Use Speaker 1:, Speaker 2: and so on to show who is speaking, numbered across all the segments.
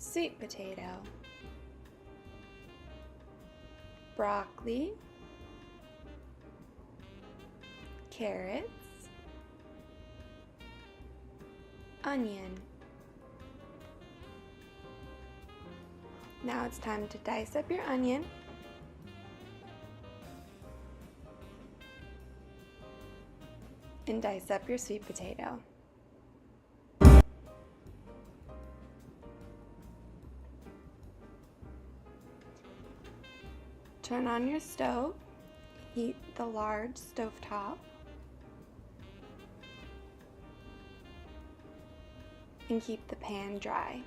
Speaker 1: sweet potato, broccoli, carrots, onion. Now it's time to dice up your onion and dice up your sweet potato. Turn on your stove, heat the large stovetop, and keep the pan dry.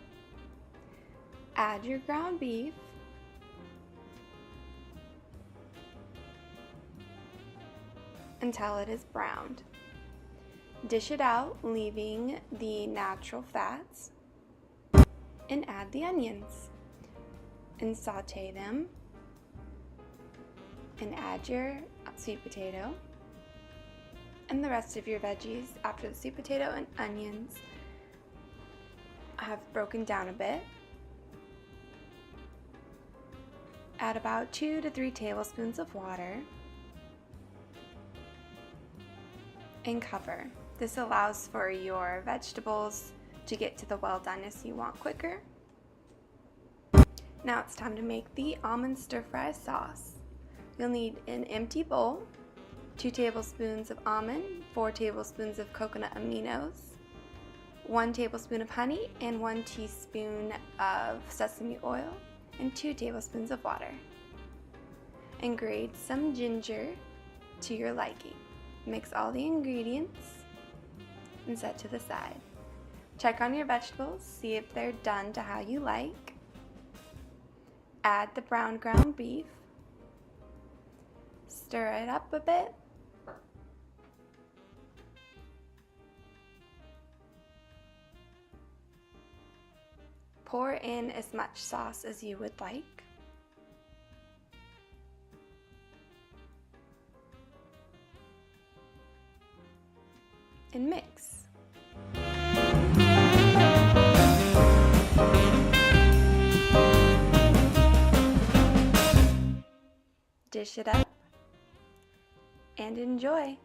Speaker 1: Add your ground beef, until it is browned. Dish it out, leaving the natural fats, and add the onions and saute them, and add your sweet potato and the rest of your veggies after the sweet potato and onions have broken down a bit. Add about 2 to 3 tablespoons of water and cover. This allows for your vegetables to get to the well doneness you want quicker. Now it's time to make the almond stir fry sauce. You'll need an empty bowl, 2 tablespoons of almond, 4 tablespoons of coconut aminos, 1 tablespoon of honey, and 1 teaspoon of sesame oil, and 2 tablespoons of water. And grate some ginger to your liking. Mix all the ingredients and set to the side. Check on your vegetables, see if they're done to how you like. Add the brown ground beef. Stir it up a bit. Pour in as much sauce as you would like. And mix. Dish it up and enjoy.